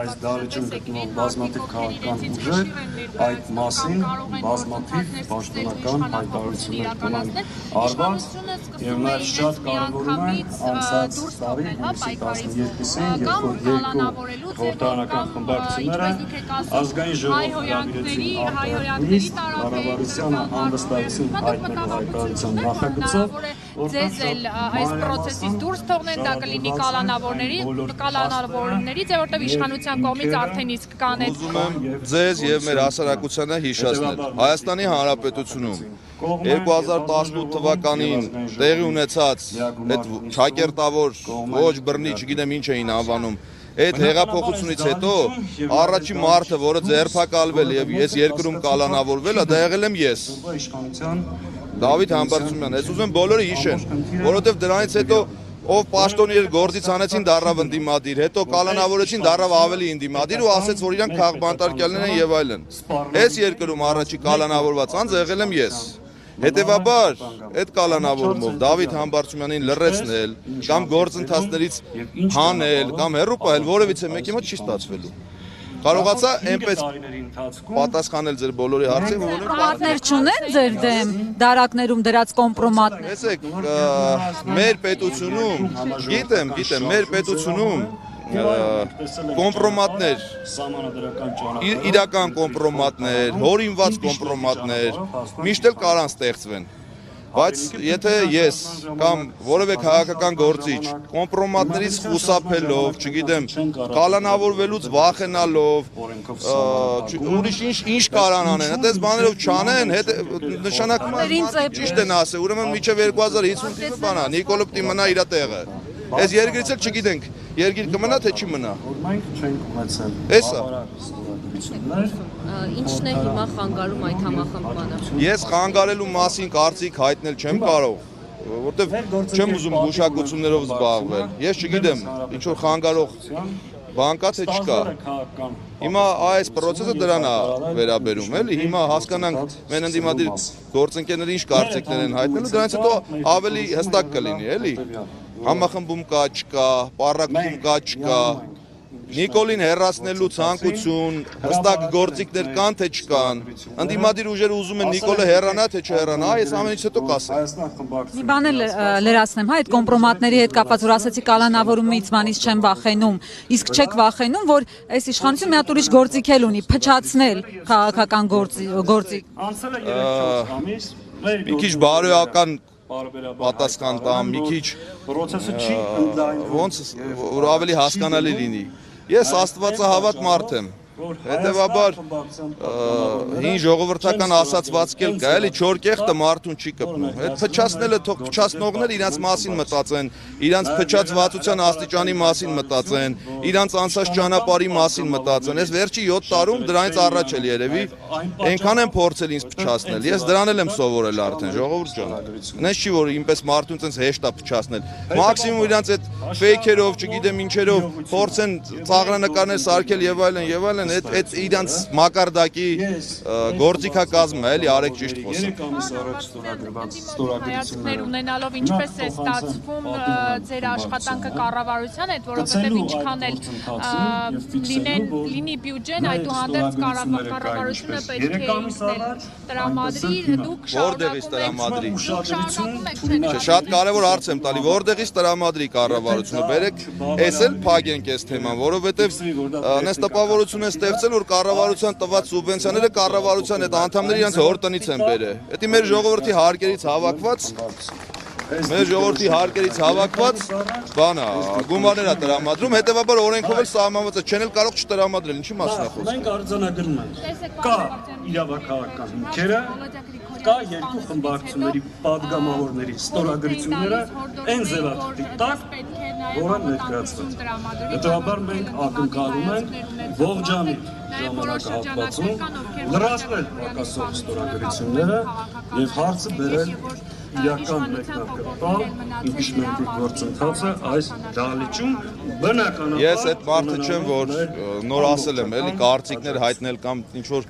այս դարիճում գտնվող բազմաթիվ քաղաքական ուժեր այդ մասին բազմաթիվ պաշտոնական հայտարարություններ կան արված եւ նաեւ շատ կարեւորում է անցած տարի հունիսի 12-ին երբ որ երկու խորհրդարանական խմբակցությունները ազգային ժողով հրավիրեցին արտահայտվից կառավարությանը անվստահություն հայտնելու հայտարարության նախագծով ձեզ էլ այս process-ից դուրս թողնեն, դա կլինի կալանավորներից, որտեղ իշխանության կողմից արդեն իսկ կանեց։ Ուզում եմ ձեզ եւ մեր հասարակությանը հիշեցնել Հայաստանի Հանրապետությունում 2018 թվականին տեղի ունեցած այդ ճակերտավոր ոչ բռնի, չգիտեմ ինչ էին անվանում, այդ հեղափոխությունից հետո առաջին մարդը, որը ձերբակալվել եւ ես երկրում կալանավորվել, դա եղել եմ ես։ Դավիթ Համբարձումյան, ես ուզում եմ բոլորը հիշեն, որովհետև դրանից հետո ով պաշտոնի էր գործից անեցին դառավ ընդդիմադիր, հետո կալանավորեցին դառավ ավելի ընդդիմադիր ու ասեց, որ իրանք քաղբանտարկյալներ են եւ այլն։ Այս երկրում առաջի կալանավորված անձը եղել եմ ես։ Հետևաբար այդ կալանավորումով Դավիթ Համբարձումյանին լռեցնել կամ գործընթացներից հանել կամ հեռու պահել որևիցե մեկի մոտ չի ստացվելու։ Կարողացա այնպես պատասխանել ձեր բոլորի հարցին, որ կոմպրոմատներ չունեն ձեր դեմ, դարակներում դրած կոմպրոմատներ։ Տեսեք, մեր պետությունում, գիտեմ, մեր պետությունում կոմպրոմատներ, իրական կոմպրոմատներ, հորինված կոմպրոմատներ, միշտ էլ կարան ստեղծվեն։ Բայց եթե ես կամ որևէ քաղաքական գործիչ կոմպրոմատներից խուսափելով, չգիտեմ, կալանավորվելուց վախենալով, ուրիշ ինչ կարան անեն, այդպես բաներով չանեն, նշանակում է ճիշտ են ասել, ուրեմն մինչև 2050 թիվը բանա, Նիկոլը պիտի մնա իր տեղը։ Այս երկրից էլ չգիտենք, երկիր կմնա թե չի մնա։ Էսա։ Ինչն է հիմա խանգարում այդ համախմբմանը։ Ես խանգարելու մասին կարծիք հայտնել չեմ կարող, որտեվ չեմ ուզում գուշակություններով զբաղվել։ Ես չգիտեմ, ինչ որ խանգարող բան կա թե չկա։ Հիմա այս process-ը դրան է վերաբերում, էլի։ Հիմա հասկանանք մեր ընդդիմադիր գործընկերները ինչ կարծիքներ են հայտնելու, դրանից հետո ավելի հստակ կլինի, էլի։ Համախմբում կա, չկա, պառակտում կա, չկա։ Նիկոլին հեռացնելու ցանկություն, հստակ գործիքներ կան թե չկան։ Ընդդիմադիր ուժերը ուզում են Նիկոլը հեռանա թե չհեռանա, այս ամենից հետո կասեմ։ Մի բան էլ լրացնեմ, հա, այդ կոմպրոմատների հետ կապված, որ ասացի կալանավորումից մանից չեմ վախենում, իսկ չեք վախենում, որ այս իշխանությունը մի հատ ուրիշ գործիք էլ ունի, փչացնել քաղաքական գործիք։ Մի քիչ բարոյական պատասխան տամ, մի քիչ ոնց որ ավելի հասկանալի լինի։ Ես աստվածահավատ մարդ եմ, հետևաբար հին ժողովրդական ասացվածք էլ կա, էլի չոր կեղտը մարդուն չի կպնում։ Այդ փչացնելը թող փչացնողները իրանց մասին մտածեն, իրանց փչացվածության աստիճանի մասին մտածեն, իրանց անցած ճանապարհի մասին մտածեն։ Ես վերջի 7 տարում դրանից առաջ էլ երևի այնքան եմ փորձել ինձ փչացնել։ Ես դրան էլ եմ սովորել արդեն, ժողովուրդ ջան։ Նես չի որ ինպես մարդուն ցենց հեշտ է փչացնել։ Մաքսիմում իրանց այդ ֆեյքերով, չգիտեմ ինչերով փորձեն ծաղրանկարներ սարքել եւ այլն, այդ իրանց մակարդակի գործիքակազմը էլի արեք ճիշտ խոսեք։ Հայացքներ ունենալով ինչպես է ստացվում ձեր աշխատանքը կառավարության հետ, որովհետև ինչքան էլ լինի բյուջեն, այդուհանդերձ կառավարությունը պետք է տրամադրի, դուք շարունակում եք։ Շատ կարևոր հարց եմ տալի, որտեղից տրամադրի կառավարությունը, բերեք, էս էլ փագենք այս թեման, որովհետև նես տպավորություն է ստեղծել, որ կառավարության տված սուբվենցիաները կառավարության այդ անդամները իրենց հոր տնից են բերել։ Դա մեր ժողովրդի հարկերից հավաքված բան է, գումարներ է տրամադրում, հետևաբար օրենքով էլ սահմանված է, չեն էլ կարող չտրամադրել, ինչի մասին է խոսքը։ Մենք արձանագրում ենք, կա իրավական հիմքերը, կա երկու խմբակցությունների падգամավորների ստորագրությունները այն ձևաթղթի տակ, որը ներկայացված է։ Հետևաբար մենք ակնկալում ենք ողջամիտ ժամանակահատվածում լրացնել պակասող ստորագրությունները եւ հարցը բերել իրական մեկնարկապան իմպիչմենտի գործընթացը այս դահլիճում բնականաբար ես այդ մարդը չեմ, որ նոր ասել եմ, էլի կարծիքներ հայտնել կամ ինչ որ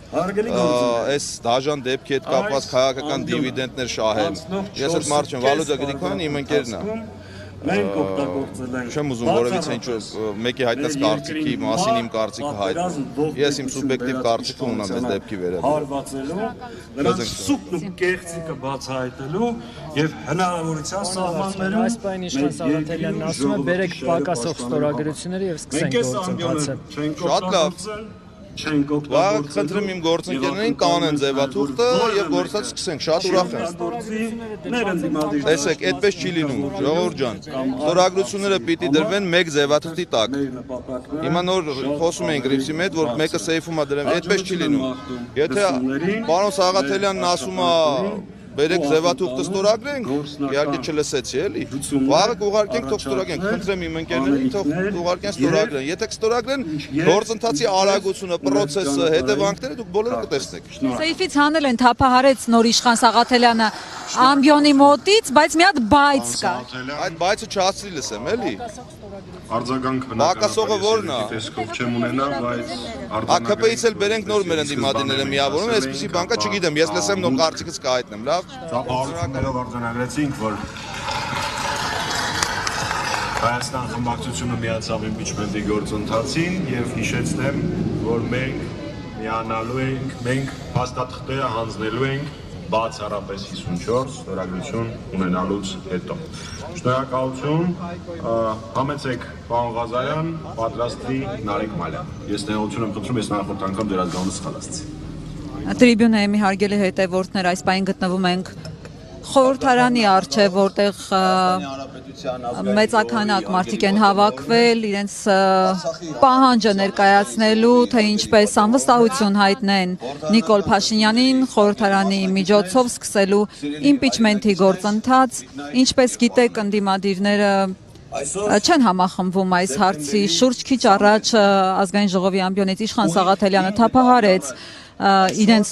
այս դաժան դեպքի հետ կապված քաղաքական դիվիդենդներ շահել։ Ես այդ մարդ չեմ, Վալոդա Գրիգորյանը իմ ընկերն է։ Մենք օգտագործել ենք Չեմ ուզում որևիցե ինչ-որ մեկի հայտնած կարծիքի մասին իմ կարծիքը հայտնել։ Ես իմ սուբյեկտիվ կարծիքը ունեմ այս դեպքի վերաբերյալ։ Հարվածելու, նրանց սուպն ու կեղծիկը բացահայտելու եւ հնարավորության սահմաններում Այս պայն իշխան Սաղաթելյանն ասում է բերեք պակասող ստորագրությունները եւ սկսենք գործընթացը։ Շատ լավ։ Չենք Վաղը խնդրեմ իմ գործընկերներին կանեն ձևաթուղթը եւ գործած սկսենք, շատ ուրախ եմ։ Տեսեք, այդպես չի լինում, ժողովուրդ ջան։ Ստորագրությունները պիտի դրվեն մեկ ձևաթղթի տակ։ Հիմա նոր խոսում ենք Գրիպսի հետ, որ մեկը սեյֆում է դրել, այդպես չի լինում։ Եթե պարոն Սաղաթելյանն ասում է բերեք ձևաթուղթը ստորագրենք, իհարկե չլսեցի էլի։ Վաղը կուղարկենք, թող ստորագրենք, խնդրեմ իմ ընկերներին, թող ուղարկեն ստորագրեն։ Եթե կստորագրեն, գործընթացի արագությունը, process-ը, հետևանքները դուք բոլորը կտեսնեք։ Սեյֆից հանել են թափահարեց նոր իշխան Սաղաթելյանը ամբիոնի մոտից, բայց մի հատ բայց կա։ Այդ բայցը չհասցրի լսեմ, էլի։ Արձագանք Բակասողը ո՞րն է։ տեսքով չեմ ունենա, բայց ԱՔՊ-ից էլ բերենք նոր մեր ընդդիմադիրները միավորում, այսպեսի բանկա չգիտեմ, ես լսեմ նոր կարծիքս կհայտնեմ, լավ։ ծափահարություններով արձանագրեցինք, որ Հայաստան խմբակցությունը միացավ իմպիչմենտի գործընթացին եւ հիշեցնեմ, որ մենք միանալու ենք, մենք փաստաթղթերը հանձնելու ենք բացառապես 54 ստորագրություն ունենալուց հետո։ Շնորհակալություն, համեցեք պարոն Ղազարյան, պատրաստվի Նարեկ Մալյան։ Ես ներողություն եմ խնդրում, ես նախորդ անգամ դեր ազգանունը սխալ ասացի։ Տրիբյունայի հարգելի հետևորդներ, այս պայն գտնվում ենք խորհրդարանի առջև, որտեղ մեծաքանակ մարդիկ են հավաքվել իրենց պահանջը ներկայացնելու, թե ինչպես անվստահություն հայտնեն Նիկոլ Փաշինյանին խորհրդարանի միջոցով սկսելու իմպիչմենթի գործընթաց, ինչպես գիտեք, ընդդիմադիրները չեն համախմբվում այս հարցի շուրջ, քիչ առաջ ազգային ժողովի ամբիոնից իշխան Սաղաթելյանը թափահարեց իրենց